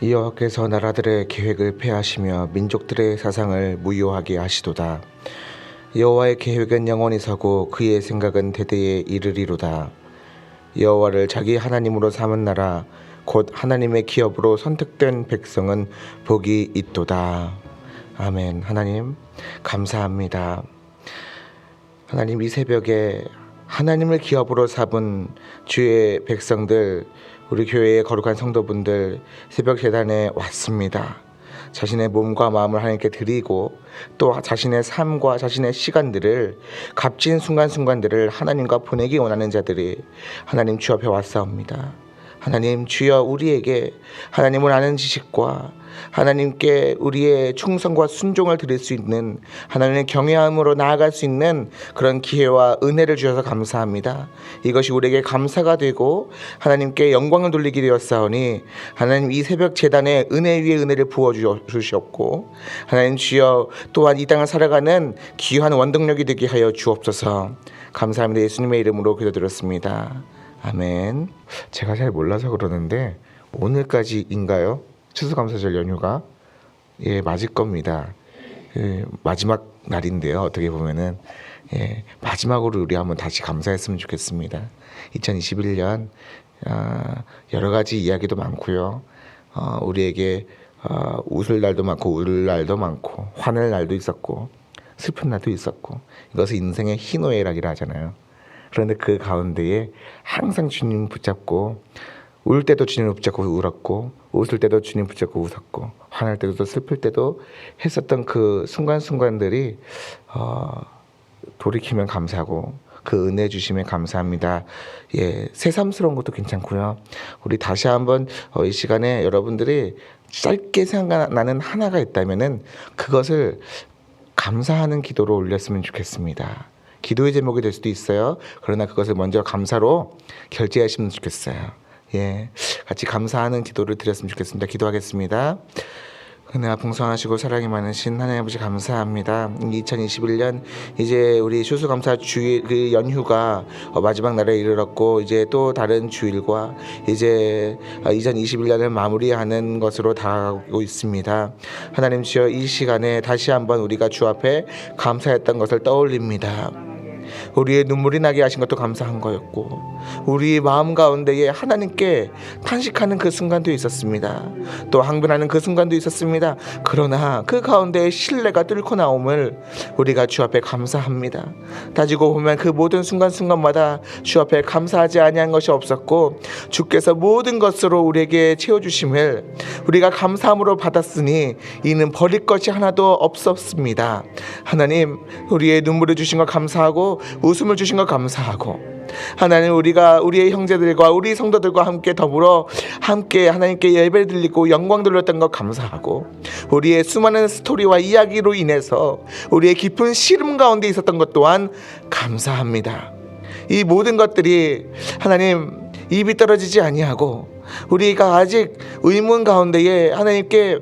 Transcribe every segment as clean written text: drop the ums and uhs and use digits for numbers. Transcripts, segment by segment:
여호와께서 나라들의 계획을 폐하시며 민족들의 사상을 무효하게 하시도다. 여호와의 계획은 영원히 서고 그의 생각은 대대에 이르리로다. 여호와를 자기 하나님으로 삼은 나라 곧 하나님의 기업으로 선택된 백성은 복이 있도다. 아멘. 하나님 감사합니다. 하나님, 이 새벽에 하나님을 기업으로 삼은 주의 백성들, 우리 교회의 거룩한 성도분들 새벽 제단에 왔습니다. 자신의 몸과 마음을 하나님께 드리고 또 자신의 삶과 자신의 시간들을, 값진 순간순간들을 하나님과 보내기 원하는 자들이 하나님 주 앞에 왔사옵니다. 하나님 주여, 우리에게 하나님을 아는 지식과 하나님께 우리의 충성과 순종을 드릴 수 있는, 하나님의 경외함으로 나아갈 수 있는 그런 기회와 은혜를 주셔서 감사합니다. 이것이 우리에게 감사가 되고 하나님께 영광을 돌리게 되었사오니 하나님, 이 새벽 제단에 은혜 위에 은혜를 부어주시옵고 하나님 주여, 또한 이 땅을 살아가는 귀한 원동력이 되게 하여 주옵소서. 감사합니다. 예수님의 이름으로 기도드렸습니다. 아멘. 제가 잘 몰라서 그러는데 오늘까지인가요? 추수감사절 연휴가 맞을 겁니다. 마지막 날인데요. 어떻게 보면은 마지막으로 우리 한번 다시 감사했으면 좋겠습니다. 2021년 여러 가지 이야기도 많고요. 우리에게 웃을 날도 많고 울 날도 많고 화낼 날도 있었고 슬픈 날도 있었고, 이것을 인생의 희노애락이라 하잖아요. 그런데 그 가운데에 항상 주님 붙잡고, 울 때도 주님 붙잡고 울었고, 웃을 때도 주님 붙잡고 웃었고, 화날 때도 슬플 때도 했었던 그 순간순간들이 돌이키면 감사하고 그 은혜 주심에 감사합니다. 새삼스러운 것도 괜찮고요. 우리 다시 한번 이 시간에 여러분들이 짧게 생각나는 하나가 있다면은 그것을 감사하는 기도로 올렸으면 좋겠습니다. 기도의 제목이 될 수도 있어요. 그러나 그것을 먼저 감사로 결제하시면 좋겠어요. 같이 감사하는 기도를 드렸으면 좋겠습니다. 기도하겠습니다. 은혜가 풍성하시고 사랑이 많으신 하나님 아버지, 감사합니다. 2021년 이제 우리 추수감사 주일 그 연휴가 마지막 날에 이르렀고, 이제 또 다른 주일과 이제 2021년을 마무리하는 것으로 다가가고 있습니다. 하나님 주여, 이 시간에 다시 한번 우리가 주 앞에 감사했던 것을 떠올립니다. 우리의 눈물이 나게 하신 것도 감사한 거였고, 우리 마음 가운데에 하나님께 탄식하는 그 순간도 있었습니다. 또 항변하는 그 순간도 있었습니다. 그러나 그 가운데에 신뢰가 뚫고 나옴을 우리가 주 앞에 감사합니다. 따지고 보면 그 모든 순간순간마다 주 앞에 감사하지 아니한 것이 없었고, 주께서 모든 것으로 우리에게 채워주심을 우리가 감사함으로 받았으니 이는 버릴 것이 하나도 없었습니다. 하나님, 우리의 눈물을 주신 것 감사하고 웃음을 주신 것 감사하고, 하나님, 우리가 우리의 형제들과 우리 성도들과 함께 더불어 함께 하나님께 예배를 드리고 영광 돌렸던 것 감사하고, 우리의 수많은 스토리와 이야기로 인해서 우리의 깊은 시름 가운데 있었던 것 또한 감사합니다. 이 모든 것들이 하나님 입이 떨어지지 아니하고 우리가 아직 의문 가운데에 하나님께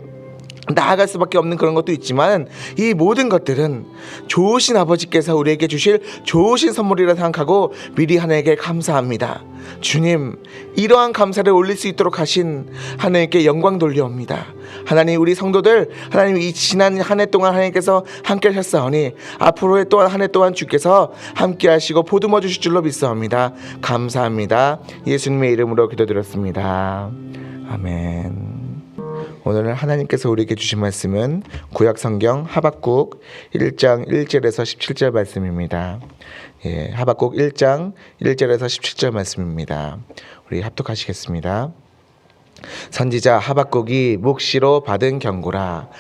나아갈 수밖에 없는 그런 것도 있지만, 이 모든 것들은 좋으신 아버지께서 우리에게 주실 좋으신 선물이라 생각하고 미리 하나님께 감사합니다. 주님, 이러한 감사를 올릴 수 있도록 하신 하나님께 영광 돌려옵니다. 하나님, 우리 성도들, 하나님 이 지난 한 해 동안 하나님께서 함께 하셨사오니 앞으로의 또한 한 해 동안 주께서 함께 하시고 보듬어 주실 줄로 믿사옵니다. 감사합니다. 예수님의 이름으로 기도드렸습니다. 아멘. 오늘 하나님께서 우리에게 주신 말씀은 구약성경 하박국 1장 1절에서 17절 말씀입니다. 하박국 1장 1절에서 17절 말씀입니다. 우리 합독하시겠습니다. 선지자 하박국이 묵시로 받은 경고라.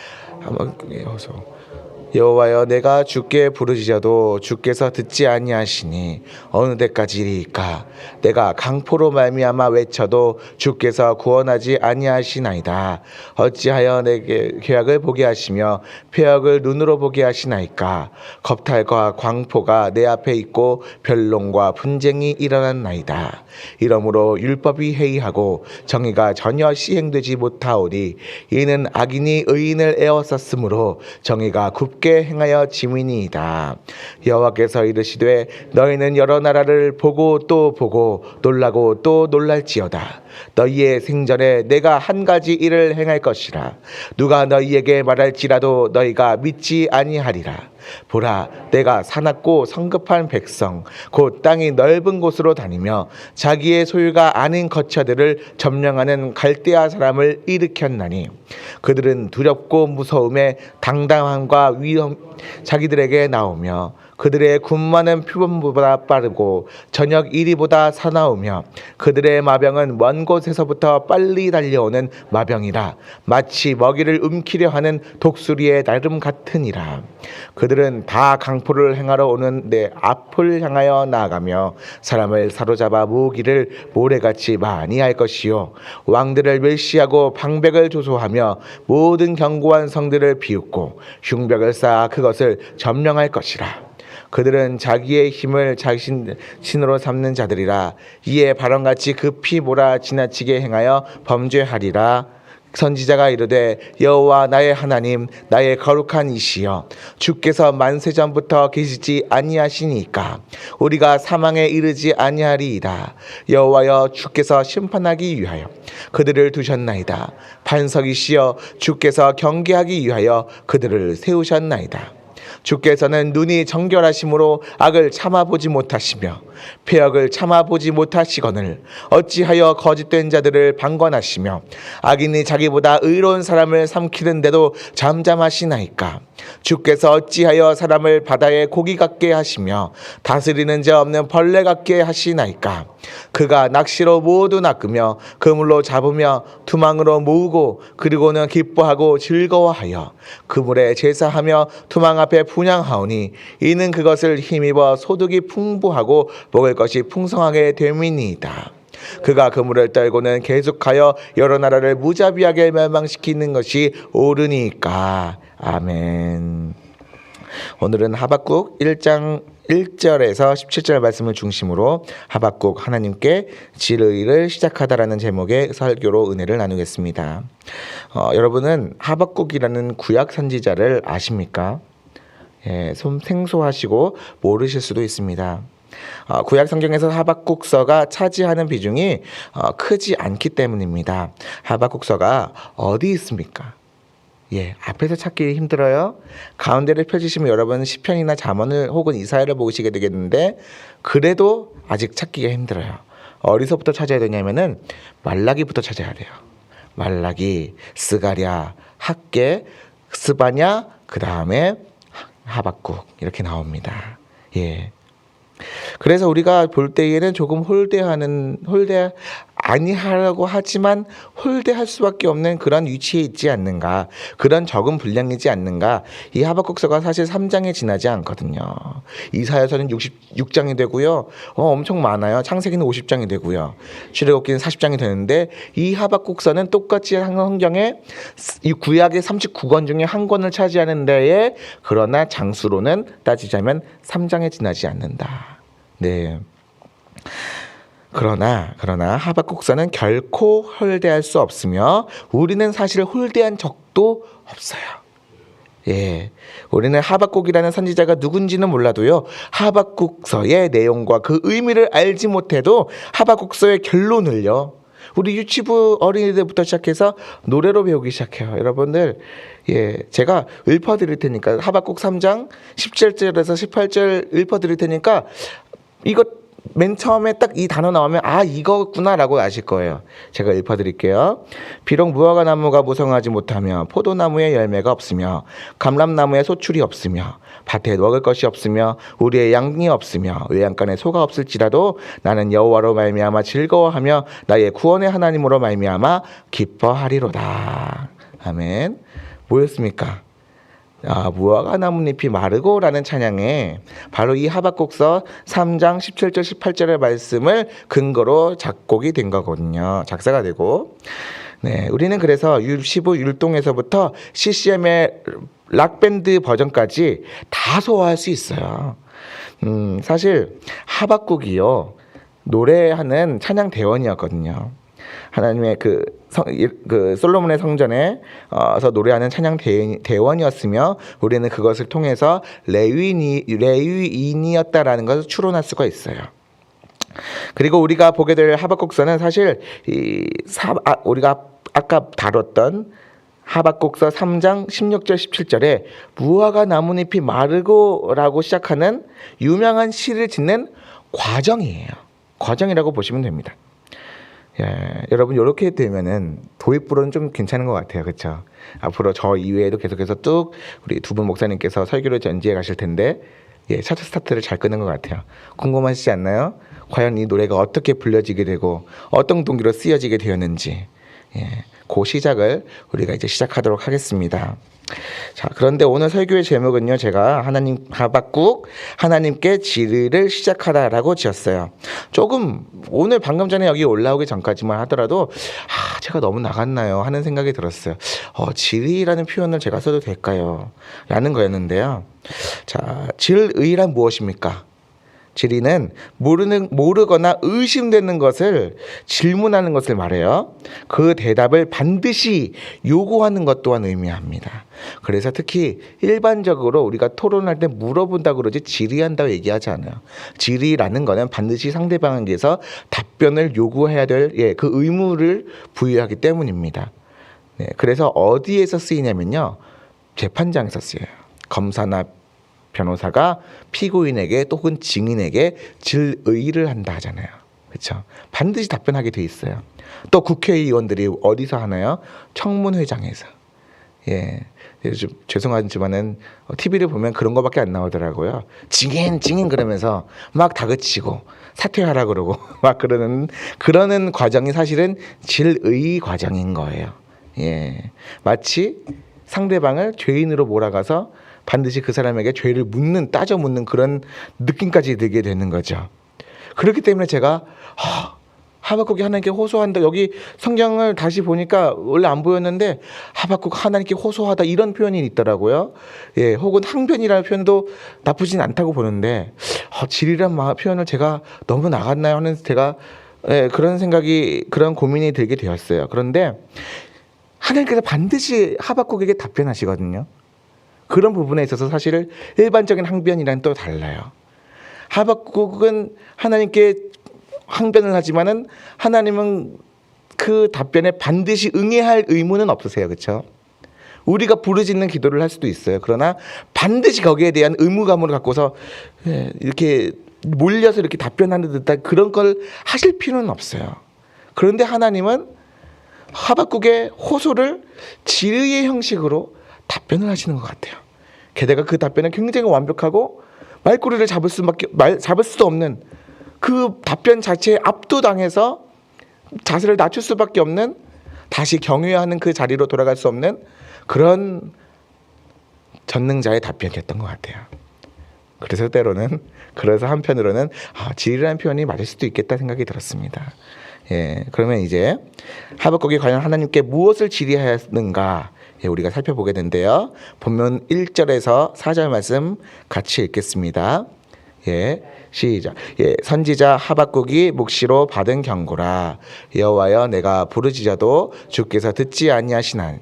여호와여, 내가 주께 부르짖어도 주께서 듣지 아니하시니 어느 때까지리이까? 내가 강포로 말미암아 외쳐도 주께서 구원하지 아니하시나이다. 어찌하여 내게 계약을 보게 하시며 표역을 눈으로 보게 하시나이까? 겁탈과 광포가 내 앞에 있고 변론과 분쟁이 일어났나이다. 이러므로 율법이 해이하고 정의가 전혀 시행되지 못하오니 이는 악인이 의인을 에워쌌으므로 정의가 굽게 굳게 행하여 지미니이다. 여호와께서 이르시되 너희는 여러 나라를 보고 또 보고 놀라고 또 놀랄지어다. 너희의 생전에 내가 한 가지 일을 행할 것이라. 누가 너희에게 말할지라도 너희가 믿지 아니하리라. 보라, 내가 사납고 성급한 백성 곧 땅이 넓은 곳으로 다니며 자기의 소유가 아닌 거처들을 점령하는 갈대아 사람을 일으켰나니 그들은 두렵고 무서움에 당당함과 위험 자기들에게 나오며 그들의 군마는 표범보다 빠르고 저녁 이리보다 사나우며 그들의 마병은 먼 곳에서부터 빨리 달려오는 마병이라. 마치 먹이를 움키려 하는 독수리의 나름 같으니라. 그들은 다 강포를 행하러 오는 내 앞을 향하여 나아가며 사람을 사로잡아 모으기를 모래같이 많이 할 것이요 왕들을 멸시하고 방백을 조소하며 모든 견고한 성들을 비웃고 흉벽을 쌓아 그것을 점령할 것이라. 그들은 자기의 힘을 자신으로 삼는 자들이라. 이에 바람같이 급히 몰아 지나치게 행하여 범죄하리라. 선지자가 이르되 여호와 나의 하나님 나의 거룩한 이시여 주께서 만세전부터 계시지 아니하시니까 우리가 사망에 이르지 아니하리이다. 여호와여 주께서 심판하기 위하여 그들을 두셨나이다. 반석이시여 주께서 경계하기 위하여 그들을 세우셨나이다. 주께서는 눈이 정결하심으로 악을 참아보지 못하시며 패역을 참아보지 못하시거늘 어찌하여 거짓된 자들을 방관하시며 악인이 자기보다 의로운 사람을 삼키는데도 잠잠하시나이까. 주께서 어찌하여 사람을 바다의 고기 같게 하시며 다스리는 자 없는 벌레 같게 하시나이까. 그가 낚시로 모두 낚으며 그물로 잡으며 투망으로 모으고 그리고는 기뻐하고 즐거워하여 그물에 제사하며 투망 앞에 분향하오니 이는 그것을 힘입어 소득이 풍부하고 먹을 것이 풍성하게 됨이니이다. 그가 그물을 떨고는 계속하여 여러 나라를 무자비하게 멸망시키는 것이 옳으니까. 아멘. 오늘은 하박국 1장 1절에서 17절 말씀을 중심으로 하박국 하나님께 질의를 시작하다라는 제목의 설교로 은혜를 나누겠습니다. 여러분은 하박국이라는 구약 선지자를 아십니까? 좀 생소하시고 모르실 수도 있습니다. 구약 성경에서 하박국서가 차지하는 비중이 크지 않기 때문입니다. 하박국서가 어디 있습니까? 앞에서 찾기 힘들어요. 가운데를 펴주시면 여러분 시편이나 잠언을 혹은 이사야를 보시게 되겠는데 그래도 아직 찾기가 힘들어요. 어디서부터 찾아야 되냐면은 말라기부터 찾아야 돼요. 말라기, 스가랴, 학개, 스바냐, 그 다음에 하박국 이렇게 나옵니다. 그래서 우리가 볼 때에는 조금 홀대 아니하라고 하지만 홀대할 수밖에 없는 그런 위치에 있지 않는가, 그런 적은 분량이지 않는가. 이 하박국서가 사실 3장에 지나지 않거든요. 이사야서는 66장이 되고요. 엄청 많아요. 창세기는 50장이 되고요. 출애굽기는 40장이 되는데 이 하박국서는 똑같이 성경에 이 구약의 39권 중에 한 권을 차지하는 데에 그러나 장수로는 따지자면 3장에 지나지 않는다. 그러나 하박국서는 결코 홀대할 수 없으며 우리는 사실 홀대한 적도 없어요. 우리는 하박국이라는 선지자가 누군지는 몰라도요, 하박국서의 내용과 그 의미를 알지 못해도 하박국서의 결론을요, 우리 유치부 어린이들부터 시작해서 노래로 배우기 시작해요. 여러분들, 제가 읊어드릴 테니까 하박국 3장 17절에서 18절 읊어드릴 테니까 이거 맨 처음에 딱 이 단어 나오면 이거구나라고 아실 거예요. 제가 읊어드릴게요. 비록 무화과 나무가 무성하지 못하며 포도나무에 열매가 없으며 감람나무에 소출이 없으며 밭에 먹을 것이 없으며 우리의 양이 없으며 외양간에 소가 없을지라도 나는 여호와로 말미암아 즐거워하며 나의 구원의 하나님으로 말미암아 기뻐하리로다. 아멘. 뭐였습니까? 무화과 나뭇잎이 마르고라는 찬양에 바로 이 하박국서 3장 17절 18절의 말씀을 근거로 작곡이 된 거거든요. 작사가 되고. 우리는 그래서 15 율동에서부터 CCM의 락밴드 버전까지 다 소화할 수 있어요. 사실 하박국이요, 노래하는 찬양 대원이었거든요. 하나님의 그 솔로몬의 성전에서 노래하는 찬양 대원이었으며 우리는 그것을 통해서 레위인이었다라는 것을 추론할 수가 있어요. 그리고 우리가 보게 될 하박국서는 사실 우리가 아까 다뤘던 하박국서 3장 16절 17절에 무화과 나뭇잎이 마르고라고 시작하는 유명한 시를 짓는 과정이에요. 과정이라고 보시면 됩니다. 예, 여러분 이렇게 되면은 도입부로는 좀 괜찮은 것 같아요, 그렇죠? 앞으로 저 이외에도 계속해서 뚝 우리 두 분 목사님께서 설교를 전지해 가실 텐데, 예, 차트 스타트를 잘 끄는 것 같아요. 궁금하시지 않나요? 과연 이 노래가 어떻게 불려지게 되고 어떤 동기로 쓰여지게 되었는지, 예, 그 시작을 우리가 이제 시작하도록 하겠습니다. 자, 그런데 오늘 설교의 제목은요, 제가 하박국 하나님께 질의를 시작하다라고 지었어요. 조금 오늘 방금 전에 여기 올라오기 전까지만 하더라도 제가 너무 나갔나요 하는 생각이 들었어요. 질의라는 표현을 제가 써도 될까요? 라는 거였는데요. 자, 질의란 무엇입니까? 질의는 모르거나 의심되는 것을 질문하는 것을 말해요. 그 대답을 반드시 요구하는 것 또한 의미합니다. 그래서 특히 일반적으로 우리가 토론할 때 물어본다고 그러지 질의한다고 얘기하지 않아요. 질의라는 거는 반드시 상대방에게서 답변을 요구해야 될 그 의무를 부여하기 때문입니다. 네, 그래서 어디에서 쓰이냐면요, 재판장에서 쓰여요. 검사나 변호사가 피고인에게 또 혹은 증인에게 질의를 한다 하잖아요. 그렇죠? 반드시 답변하게 돼 있어요. 또 국회의원들이 어디서 하나요? 청문회장에서. 예, 좀 죄송하지만은 TV를 보면 그런 거밖에 안 나오더라고요. 증인 그러면서 막 다그치고 사퇴하라 그러고 막 그러는 과정이 사실은 질의 과정인 거예요. 예, 마치 상대방을 죄인으로 몰아가서 반드시 그 사람에게 죄를 따져 묻는 그런 느낌까지 들게 되는 거죠. 그렇기 때문에 제가 하박국이 하나님께 호소한다. 여기 성경을 다시 보니까 원래 안 보였는데 하박국 하나님께 호소하다 이런 표현이 있더라고요. 예, 혹은 항변이라는 표현도 나쁘진 않다고 보는데 질이란 표현을 제가 너무 나갔나요 하는 제가 그런 고민이 들게 되었어요. 그런데 하나님께서 반드시 하박국에게 답변하시거든요. 그런 부분에 있어서 사실 일반적인 항변이랑 또 달라요. 하박국은 하나님께 항변을 하지만은 하나님은 그 답변에 반드시 응해야 할 의무는 없으세요. 그렇죠? 우리가 부르짖는 기도를 할 수도 있어요. 그러나 반드시 거기에 대한 의무감을 갖고서 이렇게 몰려서 이렇게 답변하는 듯한 그런 걸 하실 필요는 없어요. 그런데 하나님은 하박국의 호소를 질의의 형식으로 답변을 하시는 것 같아요. 게다가 그 답변은 굉장히 완벽하고 말꼬리를 잡을 수도 없는, 그 답변 자체에 압도당해서 자세를 낮출 수밖에 없는, 다시 경유하는 그 자리로 돌아갈 수 없는 그런 전능자의 답변이었던 것 같아요. 그래서 한편으로는 질이라는 표현이 맞을 수도 있겠다 생각이 들었습니다. 예, 그러면 이제 하박국이 과연 하나님께 무엇을 질의하였는가, 우리가 살펴보게 된대요. 본문 1절에서 4절 말씀 같이 읽겠습니다. 예, 시작. 예, 선지자 하박국이 묵시로 받은 경고라. 여호와여, 내가 부르짖어도 주께서 듣지 아니하시나니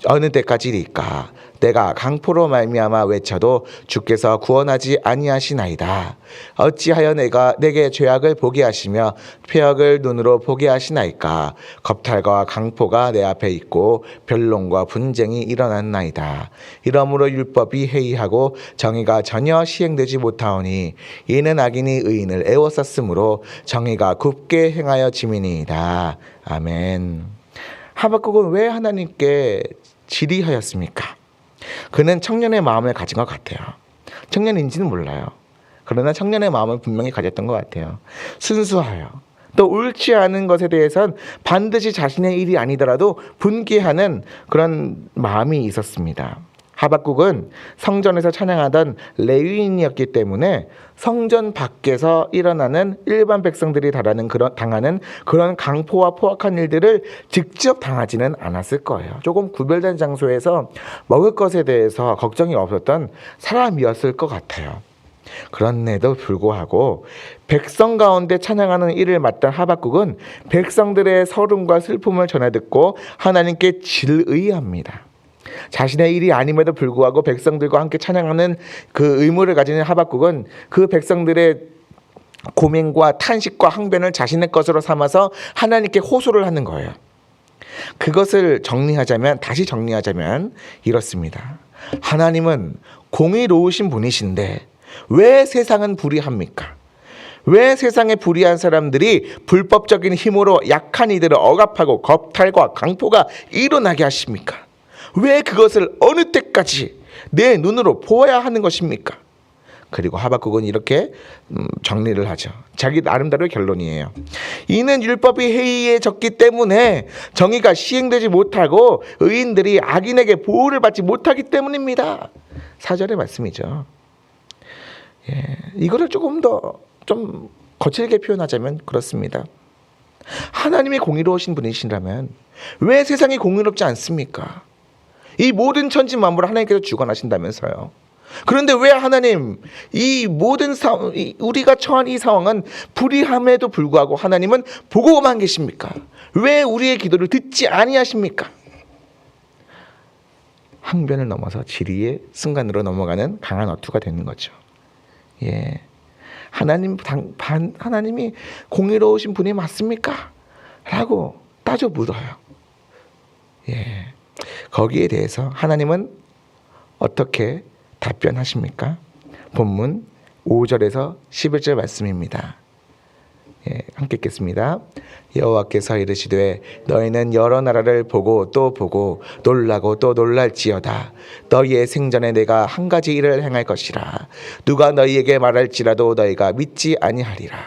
어느 때까지리까? 내가 강포로 말미암아 외쳐도 주께서 구원하지 아니하시나이다. 어찌하여 내게 죄악을 보게 하시며 폐역을 눈으로 보게 하시나이까? 겁탈과 강포가 내 앞에 있고 변론과 분쟁이 일어났나이다. 이러므로 율법이 해이하고 정의가 전혀 시행되지 못하오니 이는 악인이 의인을 애워쌌으므로 정의가 굽게 행하여 짐이니이다. 아멘. 하박국은 왜 하나님께 질의하였습니까? 그는 청년의 마음을 가진 것 같아요. 청년인지는 몰라요. 그러나 청년의 마음을 분명히 가졌던 것 같아요. 순수하여, 또 옳지 않은 것에 대해서는 반드시 자신의 일이 아니더라도 분개하는 그런 마음이 있었습니다. 하박국은 성전에서 찬양하던 레위인이었기 때문에 성전 밖에서 일어나는 일반 백성들이 당하는 그런 강포와 포악한 일들을 직접 당하지는 않았을 거예요. 조금 구별된 장소에서 먹을 것에 대해서 걱정이 없었던 사람이었을 것 같아요. 그런데도 불구하고 백성 가운데 찬양하는 일을 맡던 하박국은 백성들의 서름과 슬픔을 전해 듣고 하나님께 질의합니다. 자신의 일이 아님에도 불구하고 백성들과 함께 찬양하는 그 의무를 가지는 하박국은 그 백성들의 고민과 탄식과 항변을 자신의 것으로 삼아서 하나님께 호소를 하는 거예요. 그것을 다시 정리하자면 이렇습니다. 하나님은 공의로우신 분이신데 왜 세상은 불의합니까? 왜 세상에 불의한 사람들이 불법적인 힘으로 약한 이들을 억압하고 겁탈과 강포가 일어나게 하십니까? 왜 그것을 어느 때까지 내 눈으로 보아야 하는 것입니까? 그리고 하박국은 이렇게 정리를 하죠. 자기 나름대로의 결론이에요. 이는 율법이 해이해졌기 때문에 정의가 시행되지 못하고 의인들이 악인에게 보호를 받지 못하기 때문입니다. 4절의 말씀이죠. 이거를 조금 더 좀 거칠게 표현하자면 그렇습니다. 하나님이 공의로우신 분이시라면 왜 세상이 공의롭지 않습니까? 이 모든 천지 만물을 하나님께서 주관하신다면서요. 그런데 왜 하나님 이 모든 우리가 처한 이 상황은 불의함에도 불구하고 하나님은 보고만 계십니까? 왜 우리의 기도를 듣지 아니하십니까? 항변을 넘어서 질의의 순간으로 넘어가는 강한 어투가 되는 거죠. 하나님이 공의로우신 분이 맞습니까? 라고 따져 묻어요. 거기에 대해서 하나님은 어떻게 답변하십니까? 본문 5절에서 11절 말씀입니다. 함께 읽겠습니다. 여호와께서 이르시되 너희는 여러 나라를 보고 또 보고 놀라고 또 놀랄지어다. 너희의 생전에 내가 한 가지 일을 행할 것이라. 누가 너희에게 말할지라도 너희가 믿지 아니하리라.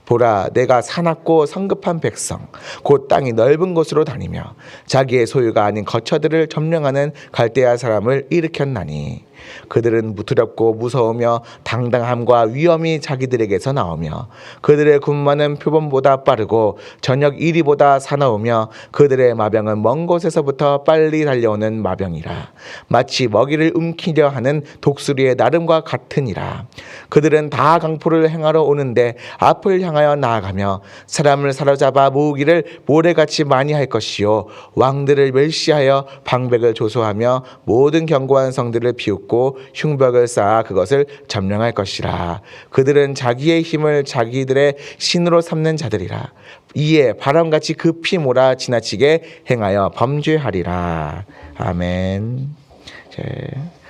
보라, 내가 사납고 성급한 백성 곧 땅이 넓은 곳으로 다니며 자기의 소유가 아닌 거처들을 점령하는 갈대아 사람을 일으켰나니 그들은 두렵고 무서우며 당당함과 위엄이 자기들에게서 나오며 그들의 군마는 표범보다 빠르고 저녁 이리보다 사나우며 그들의 마병은 먼 곳에서부터 빨리 달려오는 마병이라. 마치 먹이를 움키려 하는 독수리의 나름과 같으니라. 그들은 다 강포를 행하러 오는데 앞을 향하여 나아가며 사람을 사로잡아 모으기를 모래같이 많이 할 것이요 왕들을 멸시하여 방백을 조소하며 모든 견고한 성들을 비웃고 흉벽을 쌓아 그것을 점령할 것이라. 그들은 자기의 힘을 자기들의 신으로 삼는 자들이라. 이에 바람같이 급히 몰아 지나치게 행하여 범죄하리라. 아멘.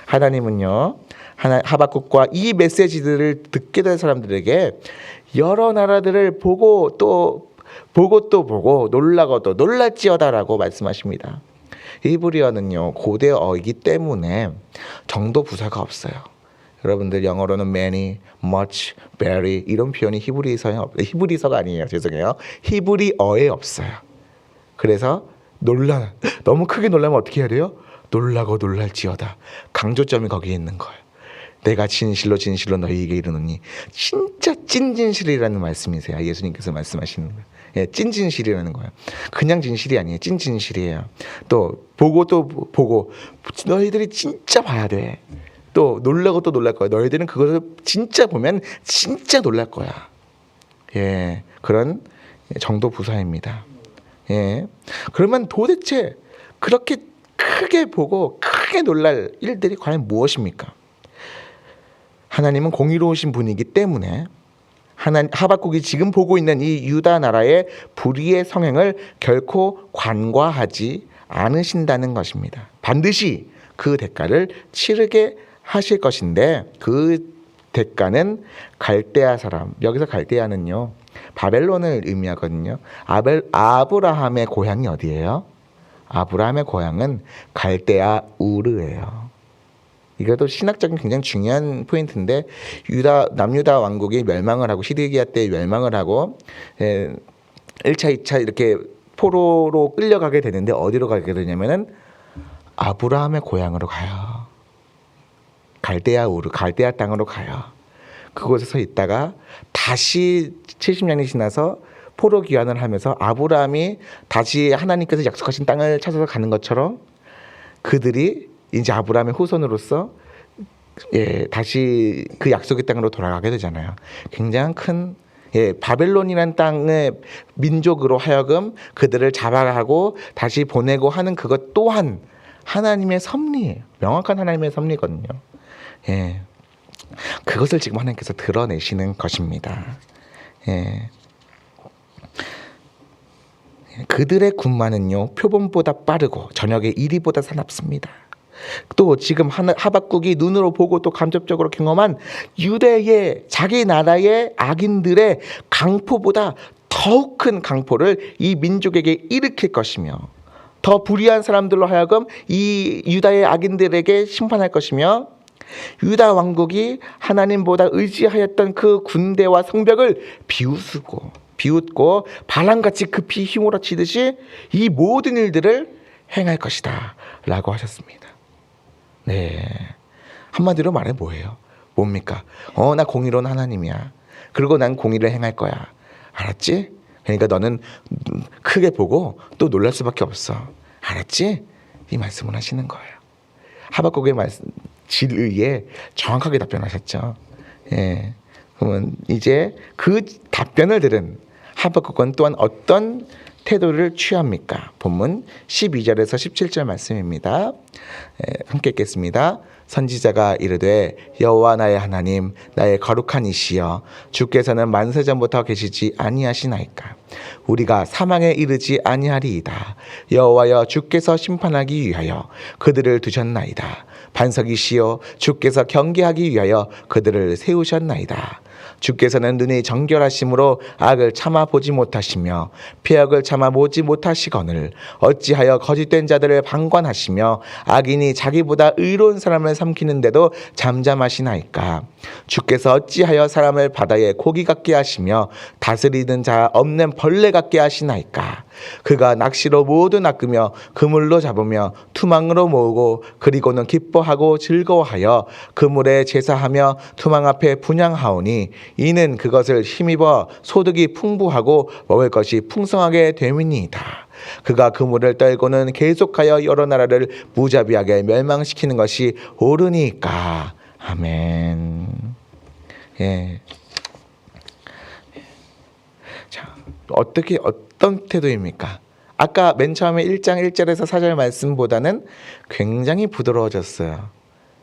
하나님은요, 하박국과 이 메시지들을 듣게 된 사람들에게 여러 나라들을 보고 또 보고 놀라고 또 놀랄지어다라고 말씀하십니다. 히브리어는요 고대어이기 때문에 정도 부사가 없어요. 여러분들 영어로는 many, much, very 이런 표현이 히브리서가 아니에요. 죄송해요. 히브리어에 없어요. 그래서 너무 크게 놀라면 어떻게 해야 돼요? 놀라고 놀랄지어다. 강조점이 거기에 있는 거예요. 내가 진실로 너희에게 이르노니. 진짜 찐진실이라는 말씀이세요. 예수님께서 말씀하시는 거예요. 찐진실이라는 거예요. 그냥 진실이 아니에요. 찐진실이에요. 또 보고 너희들이 진짜 봐야 돼. 또 놀라고 또 놀랄 거야. 너희들은 그것을 진짜 보면 진짜 놀랄 거야. 그런 정도 부사입니다. 그러면 도대체 그렇게 크게 보고 크게 놀랄 일들이 과연 무엇입니까? 하나님은 공의로우신 분이기 때문에 하박국이 지금 보고 있는 이 유다 나라의 불의의 성행을 결코 관과하지 않으신다는 것입니다. 반드시 그 대가를 치르게 하실 것인데 그 대가는 갈대아 사람, 여기서 갈대아는요 바벨론을 의미하거든요. 아브라함의 고향이 어디예요? 아브라함의 고향은 갈대아 우르예요. 이것도 신학적인 굉장히 중요한 포인트인데 남유다 왕국이 멸망을 하고 시드기야 때 멸망을 하고 1차, 2차 이렇게 포로로 끌려가게 되는데 어디로 가게 되냐면은 아브라함의 고향으로 가요. 갈대아 땅으로 가요. 그곳에서 있다가 다시 70년이 지나서 포로 귀환을 하면서 아브라함이 다시 하나님께서 약속하신 땅을 찾아서 가는 것처럼 그들이 이제 아브라함의 후손으로서 다시 그 약속의 땅으로 돌아가게 되잖아요. 굉장히 큰 바벨론이라는 땅의 민족으로 하여금 그들을 잡아가고 다시 보내고 하는 그것 또한 하나님의 섭리예요. 명확한 하나님의 섭리거든요. 그것을 지금 하나님께서 드러내시는 것입니다. 그들의 군마는요 표범보다 빠르고 저녁의 이리보다 사납습니다. 또 지금 하박국이 눈으로 보고 또 간접적으로 경험한 유대의 자기 나라의 악인들의 강포보다 더욱 큰 강포를 이 민족에게 일으킬 것이며 더 불의한 사람들로 하여금 이 유다의 악인들에게 심판할 것이며 유다 왕국이 하나님보다 의지하였던 그 군대와 성벽을 비웃고 바람같이 급히 휘몰아치듯이 이 모든 일들을 행할 것이다 라고 하셨습니다. 한마디로 말해 뭐예요? 뭡니까? 나 공의로운 하나님이야. 그리고 난 공의를 행할 거야. 알았지? 그러니까 너는 크게 보고 또 놀랄 수밖에 없어. 알았지? 이 말씀을 하시는 거예요. 하박국의 질의에 정확하게 답변하셨죠. 그러면 이제 그 답변을 들은 하박국은 또한 어떤 태도를 취합니까? 본문 12절에서 17절 말씀입니다. 함께 읽겠습니다. 선지자가 이르되 여호와 나의 하나님 나의 거룩한 이시여 주께서는 만세전부터 계시지 아니하시나이까 우리가 사망에 이르지 아니하리이다. 여호와여 주께서 심판하기 위하여 그들을 두셨나이다. 반석이시여 주께서 경계하기 위하여 그들을 세우셨나이다. 주께서는 눈이 정결하심으로 악을 참아 보지 못하시며 폐역을 참아 보지 못하시거늘 어찌하여 거짓된 자들을 방관하시며 악인이 자기보다 의로운 사람을 삼키는데도 잠잠하시나이까. 주께서 어찌하여 사람을 바다에 고기 같게 하시며 다스리는 자 없는 벌레 같게 하시나이까. 그가 낚시로 모두 낚으며 그물로 잡으며 투망으로 모으고 그리고는 기뻐하고 즐거워하여 그물에 제사하며 투망 앞에 분향하오니 이는 그것을 힘입어 소득이 풍부하고 먹을 것이 풍성하게 됨이니이다. 그가 그물을 떨고는 계속하여 여러 나라를 무자비하게 멸망시키는 것이 옳으니까. 아멘. 자, 어떤 태도입니까? 아까 맨 처음에 1장 1절에서 4절 말씀보다는 굉장히 부드러워졌어요.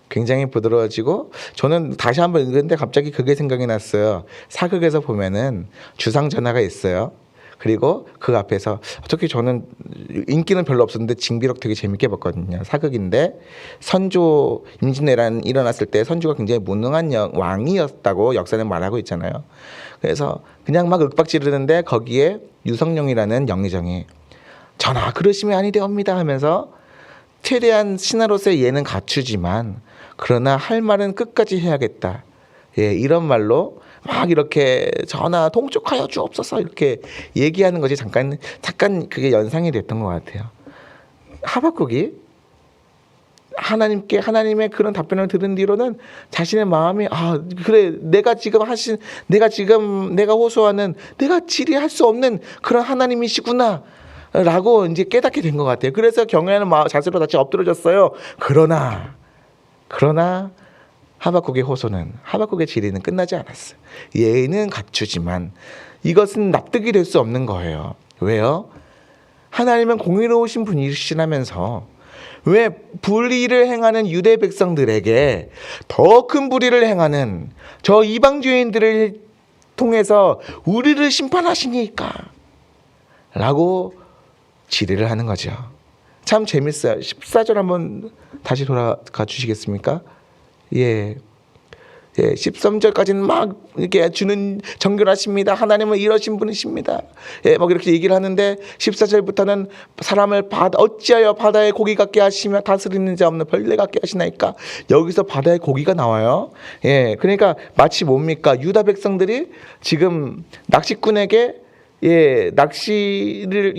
굉장히 부드러워지고 저는 다시 한번 읽는데 갑자기 그게 생각이 났어요. 사극에서 보면은 주상전하가 있어요. 그리고 그 앞에서 특히 저는 인기는 별로 없었는데 징비록 되게 재밌게 봤거든요. 사극인데 선조 임진왜란 일어났을 때 선조가 굉장히 무능한 왕이었다고 역사는 말하고 있잖아요. 그래서 그냥 막 윽박 지르는데 거기에 유성룡이라는 영의정이 전하 그러시면 아니 되옵니다 하면서 최대한 신하로서의 예는 갖추지만 그러나 할 말은 끝까지 해야겠다. 이런 말로 막 이렇게 전하 통촉하여 주옵소서 이렇게 얘기하는 것이 잠깐 그게 연상이 됐던 것 같아요. 하박국이 하나님의 그런 답변을 들은 뒤로는 자신의 마음이 그래 내가 호소하는 내가 질의할 수 없는 그런 하나님이시구나 라고 이제 깨닫게 된 것 같아요. 그래서 경외하는 자세로 다시 엎드려졌어요. 그러나 하박국의 질의는 끝나지 않았어요. 예의는 갖추지만 이것은 납득이 될 수 없는 거예요. 왜요? 하나님은 공의로우신 분이시라면서 왜 불의를 행하는 유대 백성들에게 더 큰 불의를 행하는 저 이방 주인들을 통해서 우리를 심판하시니까 라고 질의를 하는 거죠. 참 재밌어요. 14절 한번 다시 돌아가 주시겠습니까? 13절까지는 막 이렇게 주는 정결하십니다. 하나님은 이러신 분이십니다. 막 이렇게 얘기를 하는데 14절부터는 사람을 어찌하여 바다의 고기 같게 하시며 다스리는 자 없는 벌레 같게 하시나이까. 여기서 바다의 고기가 나와요. 그러니까 마치 뭡니까? 유다 백성들이 지금 낚시꾼에게 낚시를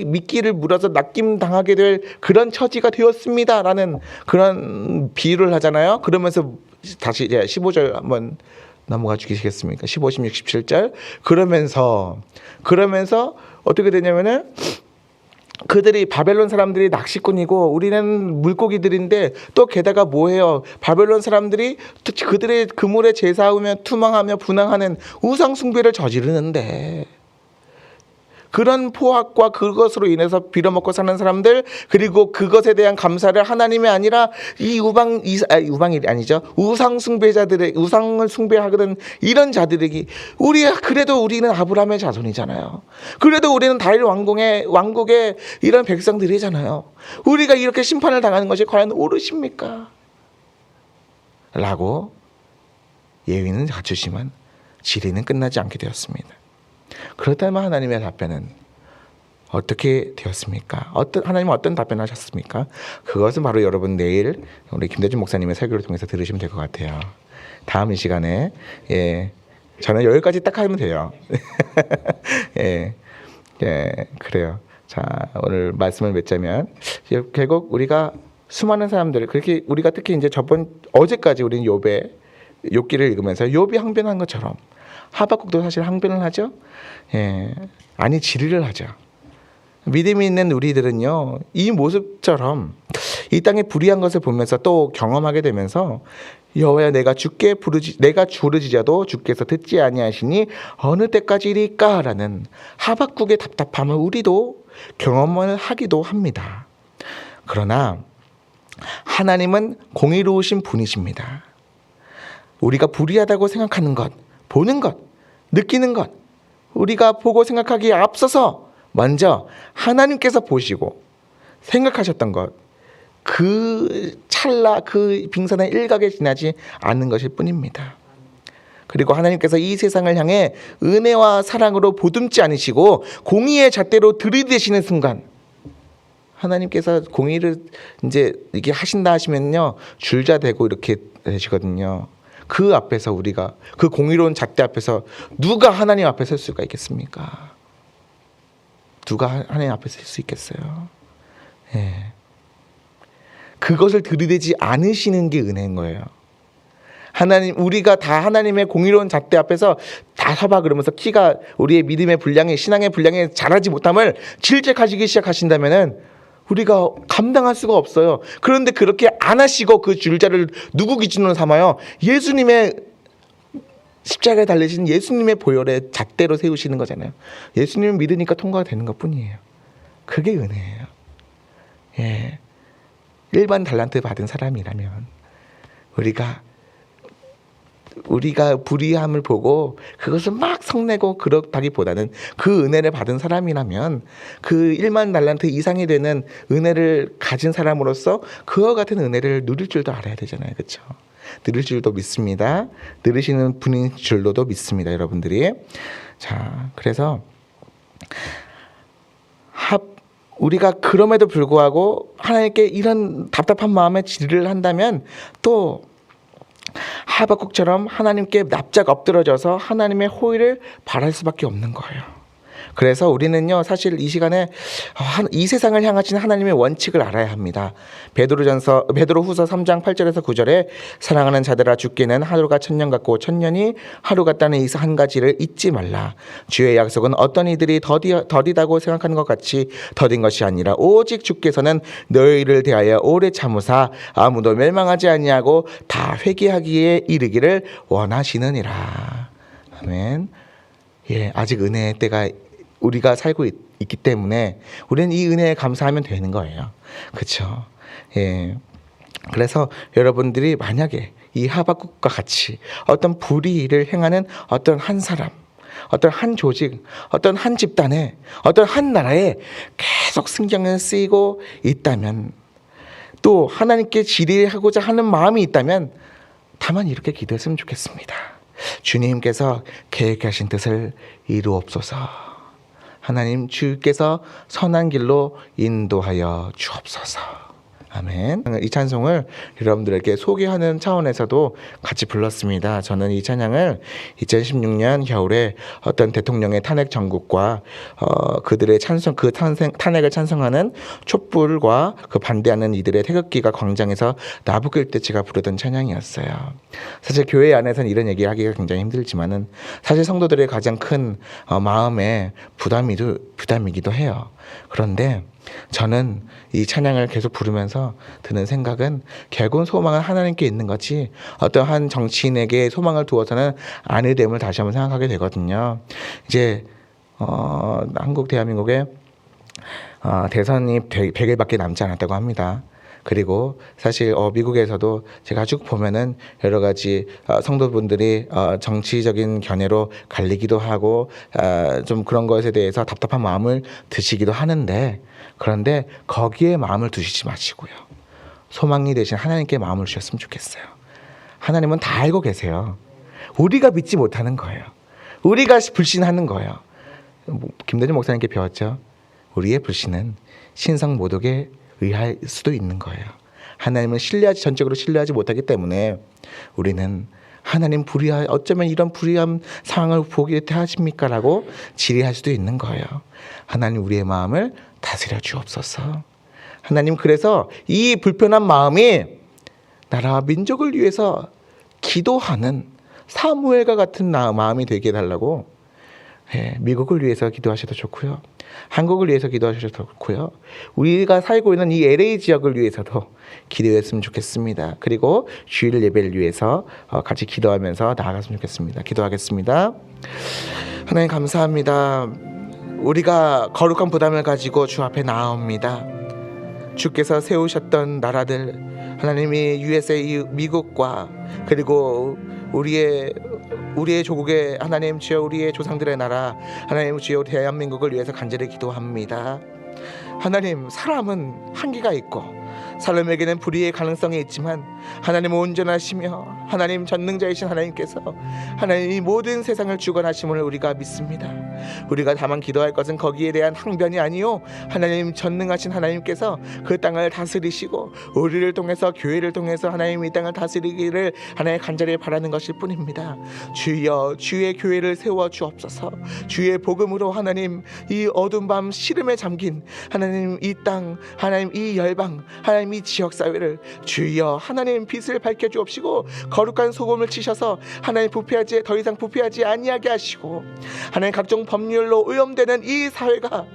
미끼를 물어서 낚임 당하게 될 그런 처지가 되었습니다라는 그런 비유를 하잖아요. 그러면서 다시 이제 15절 한번 넘어가 주시겠습니까? 15, 16, 17절. 그러면서 어떻게 되냐면은 그들이 바벨론 사람들이 낚시꾼이고 우리는 물고기들인데 또 게다가 뭐해요? 바벨론 사람들이 그들의 그물에 제사하며 투망하며 분항하는 우상 숭배를 저지르는데 그런 포악과 그것으로 인해서 빌어먹고 사는 사람들 그리고 그것에 대한 감사를 하나님이 아니라 이 우방이 아니죠. 우상 숭배자들의 우상을 숭배하거든 이런 자들에게 우리는 아브라함의 자손이잖아요. 그래도 우리는 다윗 왕국의 이런 백성들이잖아요. 우리가 이렇게 심판을 당하는 것이 과연 옳으십니까? 라고 예의는 갖추지만 질의는 끝나지 않게 되었습니다. 그렇다면 하나님의 답변은 어떻게 되었습니까? 하나님은 어떤 답변을 하셨습니까? 그것은 바로 여러분 내일 우리 김대중 목사님의 설교를 통해서 들으시면 될 것 같아요. 다음 이 시간에 저는 여기까지 딱 하면 돼요. 그래요. 자, 오늘 말씀을 맺자면 결국 우리가 수많은 사람들 그렇게 우리가 특히 이제 어제까지 우리는 욥기를 읽으면서 욥이 항변한 것처럼 하박국도 사실 항변을 하죠. 아니 질의를 하죠. 믿음이 있는 우리들은요 이 모습처럼 이 땅에 불의한 것을 보면서 또 경험하게 되면서 여호와야 내가 부르짖어도 주께서 듣지 아니하시니 어느 때까지일까라는 하박국의 답답함을 우리도 경험을 하기도 합니다. 그러나 하나님은 공의로우신 분이십니다. 우리가 불의하다고 생각하는 것, 보는 것, 느끼는 것, 우리가 보고 생각하기에 앞서서 먼저 하나님께서 보시고 생각하셨던 것, 그 찰나 그 빙산의 일각에 지나지 않는 것일 뿐입니다. 그리고 하나님께서 이 세상을 향해 은혜와 사랑으로 보듬지 않으시고 공의의 잣대로 들이대시는 순간 하나님께서 공의를 이제 이게 하신다 하시면요 줄자대고 이렇게 되시거든요. 그 앞에서 우리가 그 공의로운 잣대 앞에서 누가 하나님 앞에 설 수가 있겠습니까? 누가 하나님 앞에 설 수 있겠어요? 그것을 들이대지 않으시는 게 은혜인 거예요. 우리가 다 하나님의 공의로운 잣대 앞에서 다 서봐 그러면서 우리의 믿음의 분량에 신앙의 분량에 자라지 못함을 질책하시기 시작하신다면은 우리가 감당할 수가 없어요. 그런데 그렇게 안 하시고 그 줄자를 누구 기준으로 삼아요? 예수님의 십자가에 달리신 예수님의 보혈의 잣대로 세우시는 거잖아요. 예수님을 믿으니까 통과가 되는 것뿐이에요. 그게 은혜예요. 일반 달란트 받은 사람이라면 우리가 불의함을 보고 그것을 막 성내고 그렇다기보다는 그 은혜를 받은 사람이라면 그 1만 달란트 이상이 되는 은혜를 가진 사람으로서 그와 같은 은혜를 누릴 줄도 알아야 되잖아요. 그렇죠? 누릴 줄도 믿습니다. 누리시는 분인 줄로도 믿습니다. 여러분들이. 자, 그래서 우리가 그럼에도 불구하고 하나님께 이런 답답한 마음에 질의를 한다면 또 하박국처럼 하나님께 납작 엎드러져서 하나님의 호의를 바랄 수밖에 없는 거예요. 그래서 우리는요 사실 이 시간에 이 세상을 향하신 하나님의 원칙을 알아야 합니다. 베드로후서 3장 8절에서 9절에 사랑하는 자들아 주께는 하루가 천년 같고 천년이 하루 같다는 이 한 가지를 잊지 말라. 주의 약속은 어떤 이들이 더디다고 생각하는 것 같이 더딘 것이 아니라 오직 주께서는 너희를 대하여 오래 참으사 아무도 멸망하지 아니하고 다 회개하기에 이르기를 원하시느니라. 아멘. 아직 은혜의 때가 우리가 살고 있기 때문에 우리는 이 은혜에 감사하면 되는 거예요. 그렇죠? 그래서 여러분들이 만약에 이 하박국과 같이 어떤 불의를 행하는 어떤 한 사람, 어떤 한 조직, 어떤 한 집단에, 어떤 한 나라에 계속 신경을 쓰이고 있다면 또 하나님께 질의하고자 하는 마음이 있다면 다만 이렇게 기도했으면 좋겠습니다. 주님께서 계획하신 뜻을 이루옵소서. 하나님 주께서 선한 길로 인도하여 주옵소서. 아멘. 이 찬송을 여러분들에게 소개하는 차원에서도 같이 불렀습니다. 저는 이 찬양을 2016년 겨울에 어떤 대통령의 탄핵 정국과 그들의 탄핵을 찬성하는 촛불과 그 반대하는 이들의 태극기가 광장에서 나부길 때 제가 부르던 찬양이었어요. 사실 교회 안에서는 이런 얘기하기가 굉장히 힘들지만은 사실 성도들의 가장 큰 마음의 부담이기도 해요. 그런데 저는 이 찬양을 계속 부르면서 드는 생각은 결국은 소망은 하나님께 있는 거지 어떤 한 정치인에게 소망을 두어서는 아니 됨을 다시 한번 생각하게 되거든요. 이제 한국 대한민국에 대선이 100일밖에 남지 않았다고 합니다. 그리고 사실 미국에서도 제가 쭉 보면은 여러 가지 성도분들이 정치적인 견해로 갈리기도 하고 좀 그런 것에 대해서 답답한 마음을 드시기도 하는데, 그런데 거기에 마음을 두시지 마시고요. 소망이 되신 하나님께 마음을 주셨으면 좋겠어요. 하나님은 다 알고 계세요. 우리가 믿지 못하는 거예요. 우리가 불신하는 거예요. 김대중 목사님께 배웠죠. 우리의 불신은 신성 모독에 의할 수도 있는 거예요. 하나님은 전적으로 신뢰하지 못하기 때문에 우리는 하나님 어쩌면 이런 불의한 상황을 보게 하십니까? 라고 질의할 수도 있는 거예요. 하나님 우리의 마음을 다스려 주옵소서. 하나님 그래서 이 불편한 마음이 나라와 민족을 위해서 기도하는 사무엘과 같은 마음이 되게 해달라고, 미국을 위해서 기도하셔도 좋고요. 한국을 위해서 기도하셔도 좋고요. 우리가 살고 있는 이 LA 지역을 위해서도 기도했으면 좋겠습니다. 그리고 주일 예배를 위해서 같이 기도하면서 나아갔으면 좋겠습니다. 기도하겠습니다. 하나님 감사합니다. 우리가 거룩한 부담을 가지고 주 앞에 나아옵니다. 주께서 세우셨던 나라들, 하나님이 USA 미국과 그리고 우리의 조국의 하나님 주여 우리의 조상들의 나라 하나님 주여 대한민국을 위해서 간절히 기도합니다. 하나님 사람은 한계가 있고 사람에게는 불의의 가능성이 있지만 하나님은 온전하시며 하나님 전능자이신 하나님께서 하나님 이 모든 세상을 주관하심을 우리가 믿습니다. 우리가 다만 기도할 것은 거기에 대한 항변이 아니요 하나님 전능하신 하나님께서 그 땅을 다스리시고 우리를 통해서 교회를 통해서 하나님 이 땅을 다스리기를 하나님 간절히 바라는 것일 뿐입니다. 주여 주의 교회를 세워 주옵소서. 주의 복음으로 하나님 이 어두운 밤 시름에 잠긴 하나님 이 땅 하나님 이 열방 하나님 이 지역사회를 주여 하나님 빛을 밝혀 주옵시고 거룩한 소금을 치셔서 하나님 더 이상 부패하지 아니하게 하시고 하나님 각종 법률로 오염되는 이 사회가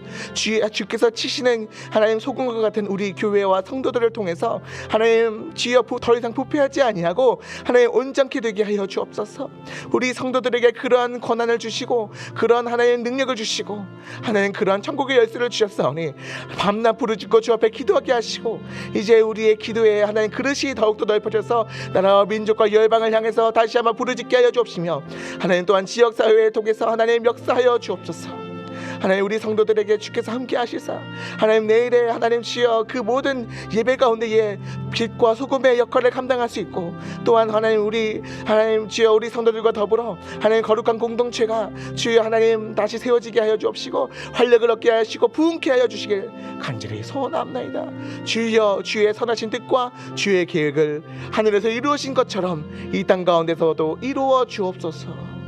주께서 치시는 하나님 소금과 같은 우리 교회와 성도들을 통해서 하나님 주여 더 이상 부패하지 아니하고 하나님 온전케 되게 하여 주옵소서. 우리 성도들에게 그러한 권한을 주시고 그러한 하나님 능력을 주시고 하나님 그러한 천국의 열쇠를 주셨사오니 밤낮 부르짖고 주 앞에 기도하게 하시고 이제 우리의 기도에 하나님 그릇이 더욱더 넓어져서 나라와 민족과 열방을 향해서 다시 한번 부르짖게 하여 주옵시며 하나님 또한 지역사회에 통해서 하나님 역사하여 주옵소서. 하나님 우리 성도들에게 주께서 함께 하시사 하나님 내일의 하나님 주여 그 모든 예배 가운데에 빛과 소금의 역할을 감당할 수 있고 또한 하나님 주여 우리 성도들과 더불어 하나님 거룩한 공동체가 주여 하나님 다시 세워지게 하여 주옵시고 활력을 얻게 하시고 부흥케 하여 주시길 간절히 소원합나이다. 주여 주의 선하신 뜻과 주의 계획을 하늘에서 이루어진 것처럼 이 땅 가운데서도 이루어 주옵소서.